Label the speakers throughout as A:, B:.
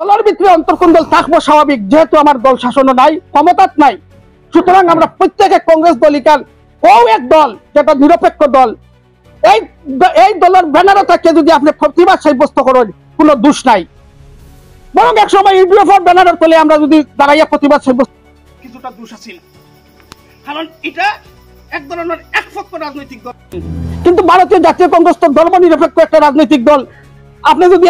A: দলের ভিতরে অন্তর্কুণ্ডল থাকবো স্বাভাবিক, যেহেতু আমার দল শাসনও নাই, ক্ষমতাত নাই। সুতরাং আমরা প্রত্যেকে কংগ্রেস দলিকার ও এক দল যেটা নিরপেক্ষ দল, এই দলের ব্যানারে থাকে যদি আপনি প্রতিবাদ সাব্যস্ত করেন কোনো দোষ নাই। বরং এক সময় ইউডিএফের ব্যানারের তলে আমরা যদি দাঁড়াইয়া প্রতিবাদ সাব্যস্ত, কিছুটা দোষ আছে, কারণ এটা এক ধরনের একপক্ষ রাজনৈতিক দল। কিন্তু ভারতীয় জাতীয় কংগ্রেস তো ধর্মনিরপেক্ষ একটা রাজনৈতিক দল। আপনি যদি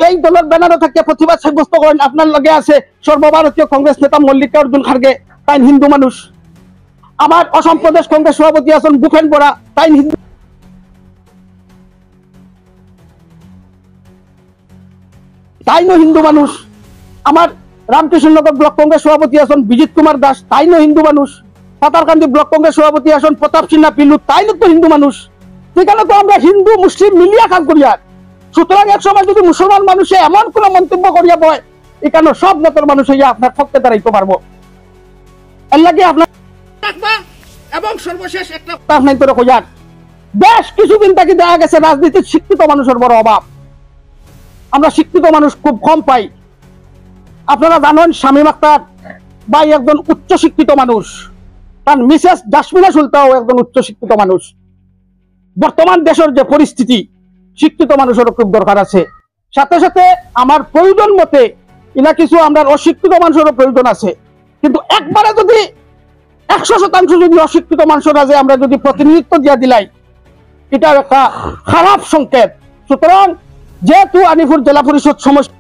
A: এই দলের ব্যানারে থেকে প্রতিবাদ সাব্যস্ত করেন, আপনার লগে আছে সর্বভারতীয় কংগ্রেস নেতা মল্লিকার্জুন খার্গে, তাই হিন্দু মানুষ। আমার অসম প্রদেশ কংগ্রেস সভাপতি আছেন ভূপেন বরা, তাই হিন্দু, তাইনো হিন্দু মানুষ। আমার রামকৃষ্ণনগর ব্লক কংগ্রেস সভাপতি আছেন বিজিত কুমার দাস, তাইনো হিন্দু মানুষ। পাতারকান্দি ব্লক কংগ্রেস সভাপতি আছেন প্রতাপ সিনহা পিল্লু, তাইনো তো হিন্দু মানুষ। সেখানে তো আমরা হিন্দু মুসলিম মিলিয়া কাজ করি। আর সুতরাং এক সময় যদি মুসলমান মানুষে এমন কোন মন্তব্য করিয়া বয়, এখানে সব নেতার মানুষ হইয়া আপনার পক্ষে দাঁড়াইতে পারবো। এর লাগে আপনার এবং সর্বশেষ একটা আপনার তো কইয়ার, বেশ কিছুদিন থেকে দেখা গেছে রাজনীতির শিক্ষিত মানুষের বড় অভাব। আমরা শিক্ষিত মানুষ খুব কম পাই। আপনারা জানেন শামীম আখতার ভাই একজন উচ্চ শিক্ষিত মানুষ, তার মিসেস জাসমিনা সুলতাও একজন উচ্চ শিক্ষিত মানুষ। বর্তমান দেশের যে পরিস্থিতি, শিক্ষিত মানুষেরও খুব দরকার আছে। সাথে সাথে আমার প্রয়োজন মতে ইনা কিছু আমরা অশিক্ষিত মানুষেরও প্রয়োজন আছে। কিন্তু একবারে যদি 100% যদি অশিক্ষিত মানুষরা যে আমরা যদি প্রতিনিধিত্ব দিয়া দিলাই, এটা একটা খারাপ সংকেত। সুতরাং যেহেতু আনিপুর জেলা পরিষদ সমষ্টি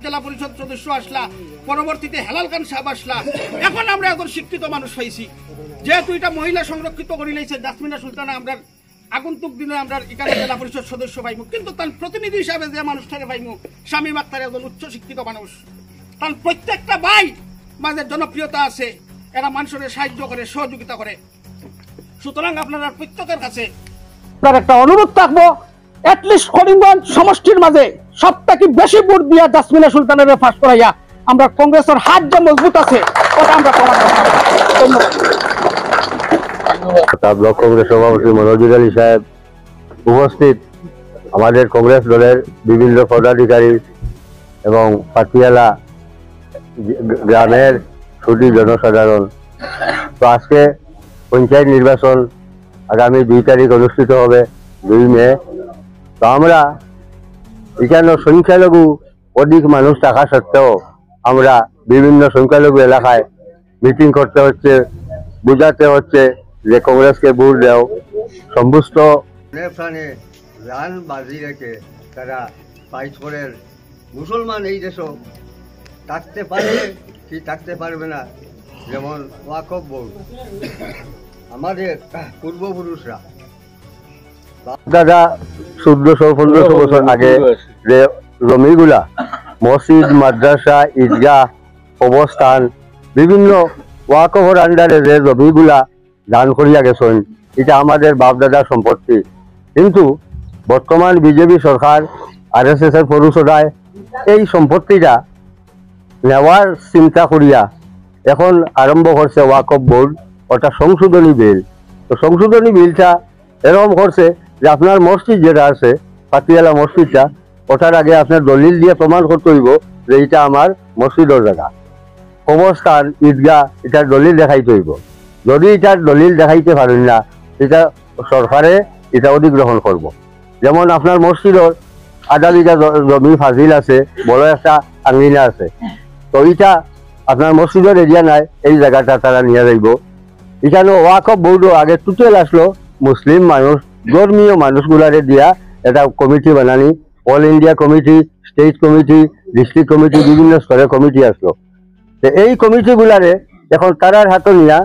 A: জেলা পরিষদ সদস্য আসলা, পরবর্তীতে হেলাল খান সাহেব আসলা, এখন আমরা একজন শিক্ষিত মানুষ পাইছি। যেহেতু এটা মহিলা সংরক্ষিত করে লাইছে জাসমিনা সুলতানা, আমরা আগন্তুক দিনে আমরা এখানে জেলা পরিষদ সদস্য পাইমু। কিন্তু তার প্রতিনিধি হিসাবে যে মানুষটাকে পাইমু, শামীম আখতার একজন উচ্চ শিক্ষিত মানুষ। তার প্রত্যেকটা ভাই মাঝে জনপ্রিয়তা আছে, এরা মানুষের সাহায্য করে, সহযোগিতা করে। সুতরাং আপনারা প্রত্যেকের কাছে আপনার একটা অনুরোধ থাকবো, এটলিস্ট করিমগঞ্জ সমষ্টির মাঝে সবথেকে বেশি ভোট দিয়া জাসমিনা সুলতানের ফাঁস করাইয়া আমরা কংগ্রেসের হাত যে মজবুত আছে ওটা আমরা প্রমাণ করব। ধন্যবাদ।
B: ব্লক কংগ্রেস সভাপতি মনোজির আলী সাহেব উপস্থিত, আমাদের কংগ্রেস দলের বিভিন্ন পদাধিকারী এবং পাতিয়ালা গ্রামের সুদী জনসাধারণ। তো আজকে পঞ্চায়েত নির্বাচন আগামী 2 তারিখ অনুষ্ঠিত হবে, 2 মে। তো আমরা এখানে সংখ্যালঘু অধিক মানুষ থাকা সত্ত্বেও আমরা বিভিন্ন সংখ্যালঘু এলাকায় মিটিং করতে হচ্ছে, বুঝাতে হচ্ছে যে কংগ্রেসকে ভোট দাও। সমস্ত
C: প্রাণে রান বাজি রেখে তারা ফাইট করে। মুসলমান এই দেশ থাকতে পারবে কি থাকতে পারবে না, যেমন ওয়াকফ বোর্ড, আমাদের পূর্বপুরুষরা
B: দাদা 1400-1500 বছর আগে যে জমিগুলা মসজিদ, মাদ্রাসা, ঈদগাহ, অবস্থান, বিভিন্ন ওয়াকফের আন্ডারে যে জমিগুলা দান করিয়া গেছেন, এটা আমাদের বাপদাদার সম্পত্তি। কিন্তু বর্তমান বিজেপি সরকার RSS এর পরিষদায় এই সম্পত্তিটা নেওয়ার চিন্তা করিয়া এখন আরম্ভ করছে ওয়াকফ বোর্ড, ওটা সংশোধনী বিল। তো সংশোধনী বিলটা এরকম করছে যে আপনার মসজিদ যেটা আছে, পাতিয়ালা মসজিদটা, ওটার আগে আপনার দলিল দিয়ে প্রমাণ করতে হইব যে এটা আমার মসজিদের জায়গা। অবস্থান, ঈদগাহ, এটার দলিল দেখাইতে হইব। যদি এটার দলিল দেখাইতে পারেন না, এটা সরকারে এটা অধিগ্রহণ করব। যেমন আপনার মসজিদের আধা বিঘা জমি ফাজিল আছে, বড় একটা আঙ্গিনা আছে, তো এটা আপনার মসজিদের এরিয়া নাই, এই জায়গাটা তারা নিয়ে যাইব। এখানে ওয়াকফ বোর্ডও আগে টোটাল আসলো মুসলিম মানুষ, ধর্মীয় মানুষগুলারে দিয়া একটা কমিটি বানানি, all India committee, state committee, district committee, বিভিন্ন স্তরের কমিটি আসলো। তো এই কমিটিগুলারে এখন তারার হাতে নিয়া,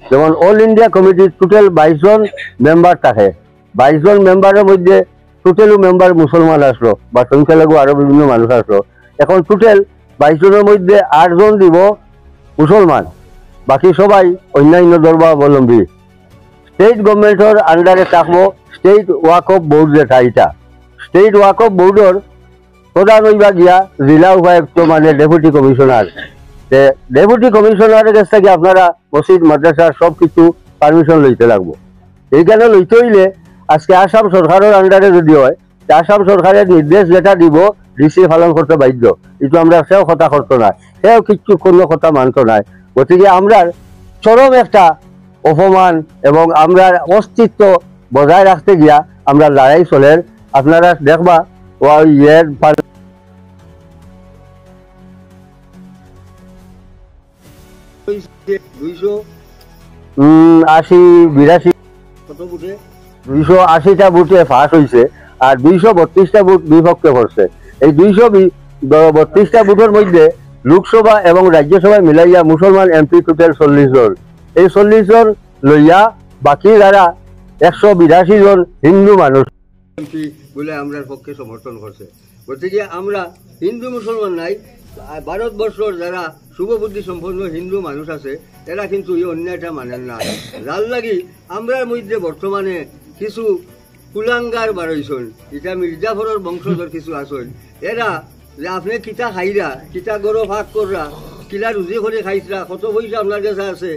B: যেমন অল ইন্ডিয়া কমিটি টোটাল 22 জন মেম্বার থাকে, 22 জন মেম্বারের মধ্যে টোটালও মেম্বার মুসলমান আসলো বা সংখ্যালঘু আরো বিভিন্ন মানুষ আসলো। এখন টোটাল 22 জনের মধ্যে 8 জন দিব মুসলমান, বাকি সবাই অন্যান্য ধর্মাবলম্বী। স্টেট গভর্নমেন্টের আন্ডারে থাকবো স্টেট ওয়াকফ বোর্ড, যেটা এটা স্টেট ওয়াকফ বোর্ডের প্রধান হইবা গিয়া জেলা উপায়ুক্ত, মানে ডেপুটি কমিশনার। ডেপুটি কমিশনারের কাছ থেকে আপনারা মসজিদ, মাদ্রাসা সব কিছু পারমিশন লইতে লাগবো। এইখানে লইতে হইলে আজকে আসাম সরকারের আন্ডারে যদি হয় আসাম সরকারের নির্দেশ যেটা দিব ডিসি পালন করতে বাধ্য, কিন্তু আমরা সেও কথা করতো না, সেও কিচ্ছু কোনো কথা মানতো না। গতিকে আমরা চরম একটা অপমান এবং আমরা অস্তিত্ব বজায় রাখতে গিয়া আমরা লড়াই চলের। আপনারা দেখবা ইয়ের 280-82
C: কত বুটে
B: 280টা বুথে ফাঁস হয়েছে আর 232টা বুথ বিভক্ত করছে। এই 232টা বুথের মধ্যে লোকসভা এবং রাজ্যসভায় মিলাইয়া মুসলমান এমপি টোটাল 40 জন। এই 40 জন লইয়া বাকি যারা 182 জন হিন্দু মানুষ
C: এমপি বলে আমরা পক্ষে সমর্থন করছে। গতিকে আমরা হিন্দু মুসলমান নাই, ভারতবর্ষের যারা শুভবুদ্ধি সম্পন্ন হিন্দু মানুষ আছে এরা কিন্তু এই অন্যায়টা মানেন না। যার লাগি আমরার মধ্যে বর্তমানে কিছু কুলাঙ্গার বারইছন, এটা মির্জাফরের বংশধর কিছু আসন, এরা যে আপনি কিতা খাইরা, কিতা গরো ভাগ কররা, কিলা রুজি করে খাইছরা, কত পয়সা আপনার কাছে আছে,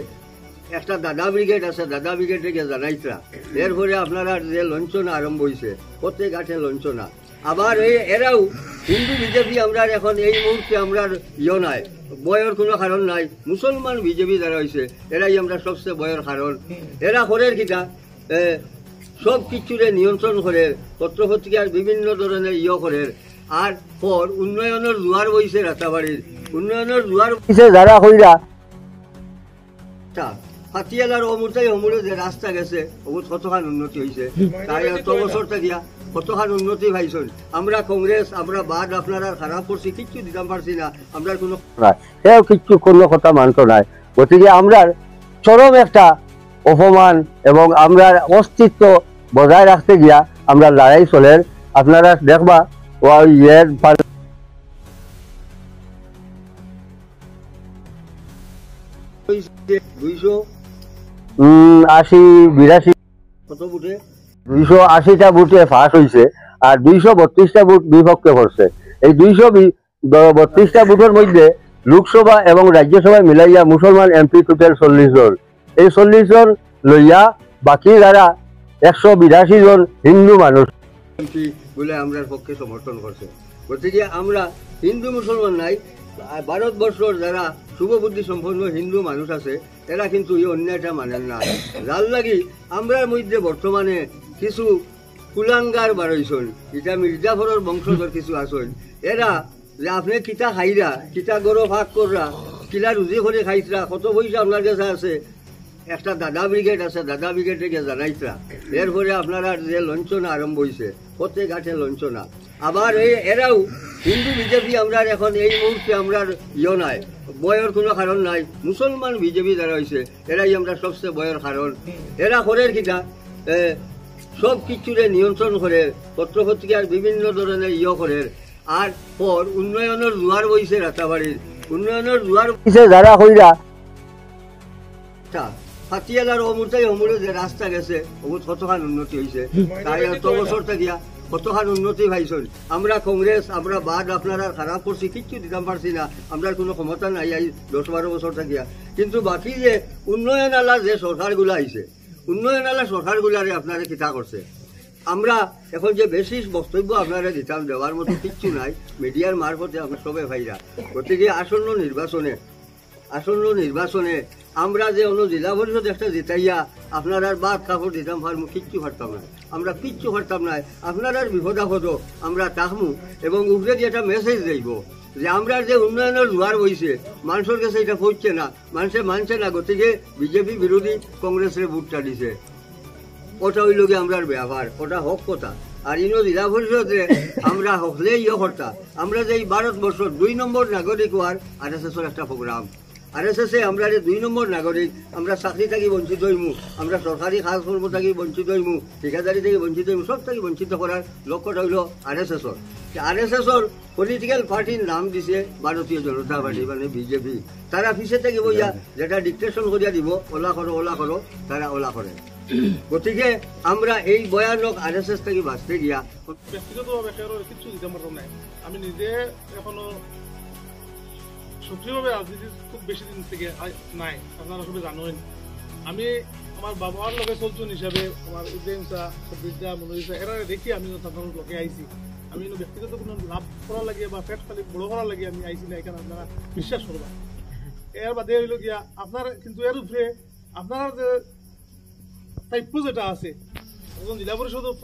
C: একটা দাদা ব্রিগেড আছে, দাদা ব্রিগেডে গিয়ে জানাইছরা। এরপরে আপনারা যে লঞ্চনা আরম্ভ হয়েছে, প্রত্যেক ঘাটে লঞ্চনা। আবার এরাও হিন্দু বিজেপি আমরা এখন এই মুহূর্তে আমরা নাই, বয়ের কোনো কারণ নাই। মুসলমান বিজেপি যারা হয়েছে এরাই আমরা সবচেয়ে বয়ের কারণ। এরা করের কিটা সব কিছুরে নিয়ন্ত্রণ করে, পত্রপত্রিকার বিভিন্ন ধরনের করে। আর পর উন্নয়নের জোয়ার বইছে রাতাবাড়ির, উন্নয়নের জোয়ার
B: যারা হইরা
C: হাতিয়ালার অমূর্তাই অমূরে যে রাস্তা গেছে অমূর কতখান উন্নতি হয়েছে, তাই এত বছর থাকিয়া কতখান উন্নতি পাইছেন। আমরা কংগ্রেস আমরা বাদ আপনারা খারাপ করছি, কিচ্ছু দিতাম পারছি না, আমরা কোনো
B: সেও কিচ্ছু কোনো কথা মানতো না। গতিকে আমরা চরম একটা অপমান এবং আমরা অস্তিত্ব বজায় রাখতে গিয়া আমরা লড়াই চলের। আপনারা দেখবা ইয়ের 280-82
C: কত বুটে
B: 280টা বুথে ফাঁস হয়েছে আর 232টা বুথ বিভক্ত করছে। এই 232টা বুথের মধ্যে লোকসভা এবং রাজ্যসভায় মিলাইয়া মুসলমান এমপি টোটাল 40 জন। এই 40 জন লইয়া বাকি যারা 182 জন হিন্দু মানুষ
C: এমপি বলে আমরা পক্ষে সমর্থন করছে। গতিকে আমরা হিন্দু মুসলমান নাই, ভারতবর্ষের যারা শুভবুদ্ধি সম্পন্ন হিন্দু মানুষ আছে এরা কিন্তু এই অন্যায়টা মানেন না। যার লাগি আমরার মধ্যে বর্তমানে কিছু কুলাঙ্গার বারইছন, এটা মির্জাফরের বংশধর কিছু আসন, এরা যে আপনি কিতা খাইরা, কিতা গরো ভাগ কররা, কিলা রুজি করে খাইছরা, কত পয়সা আপনার কাছে আছে, একটা দাদা ব্রিগেড আছে, দাদা ব্রিগেডে গিয়ে জানাইছরা। এরপরে আপনারা যে লঞ্চনা আরম্ভ হয়েছে, প্রত্যেক ঘাটে লঞ্চনা। আবার এরাও হিন্দু বিজেপি আমরা এখন এই মুহূর্তে আমরা নাই, বয়ের কোনো কারণ নাই। মুসলমান বিজেপি যারা হয়েছে এরাই আমরা সবচেয়ে বয়ের কারণ। এরা করের কিটা সব কিছুরে নিয়ন্ত্রণ করে, পত্রপত্রিকার বিভিন্ন ধরনের করে। আর পর উন্নয়নের জোয়ার বইছে রাতাবাড়ির, উন্নয়নের জোয়ার
B: যারা হইরা
C: হাতিয়ালার অমূর্তাই অমূরে যে রাস্তা গেছে অমূর কতখান উন্নতি হয়েছে, তাই এত বছর থাকিয়া কতখান উন্নতি পাইছেন। আমরা কংগ্রেস আমরা বাদ আপনারা খারাপ করছি, কিচ্ছু দিতাম পারছি না, আমরা কোনো ক্ষমতা নাই 10-12 বছর থাকিয়া। কিন্তু বাকি যে উন্নয়ন আলা যে সরকারগুলো আইছে, উন্নয়ন আলা সরকারগুলারে আপনারা কিতা করছে। আমরা এখন যে বেশি বক্তব্য আপনারা দিতাম দেওয়ার মতো কিচ্ছু নাই, মিডিয়ার মারফতে আমরা সবে ভাইরা। গতিকে আসন্ন নির্বাচনে আমরা যে অন্য জেলা পরিষদ একটা জিতাইয়া আপনার আর বাদ কাপড় দিতাম পারমু, কিচ্ছু পারতাম না, আমরা কিচ্ছু পারতাম না। আপনার আর বিপদ আপদ আমরা তাকমু এবং উপরে যে একটা মেসেজ দেব যে আমরা যে উন্নয়নের জোয়ার বইছে মানুষের কাছে এটা পৌঁছছে না, মানুষে মানছে না। গতিকে বিজেপি বিরোধী কংগ্রেসের ভোটটা দিছে, ওটা হইল গিয়ে আমরার ব্যবহার, ওটা হক কথা। আর ইনো জেলা পরিষদে আমরা হকলে করতাম, আমরা যে ভারতবর্ষের 2 নম্বর নাগরিক হওয়ার RSS একটা প্রোগ্রাম। RSS আমরা 2 নম্বর নাগরিক, আমরা চাকরি থাকি বঞ্চিত হইমু, আমরা সরকারি কাজ কর্ম থাকি বঞ্চিত হইমু, ঠিকাদারি থেকে বঞ্চিত হইমু, সব থেকে বঞ্চিত করার লক্ষ্যটা হইল RSSর। RSSর পলিটিক্যাল পার্টির নাম দিছে ভারতীয় জনতা পার্টি মানে বিজেপি। তারা পিছিয়ে থেকে বইয়া যেটা ডিকটেশন করিয়া দিব ওলা করো তারা ওলা করে। গতিকে আমরা এই ভয়ানক RSS থেকে বাঁচতে গিয়া
D: ব্যক্তিগতভাবে কিছু দিতে পারতাম না। আমি নিজে এখনো সক্রিয়ভাবে রাজনীতি খুব বেশি দিন থেকে নাই, আপনারা সবাই জানেন। আমি আমার বাবার লগে চলছুন হিসাবে আমার ইব্রাহিম শাহ বিদ্যা মনোজ শাহ এরা দেখি আমি সাধারণ লোকে আইছি আমি ব্যক্তিগত কোনো লাভ করা লাগে বা পেট খালি বড় করা লাগে আমি আইছি না এখানে আপনারা বিশ্বাস করবা এর বাদে হইল গিয়া আপনার কিন্তু এর উপরে আপনার যে টাইপ যেটা আছে একজন জেলা পরিষদ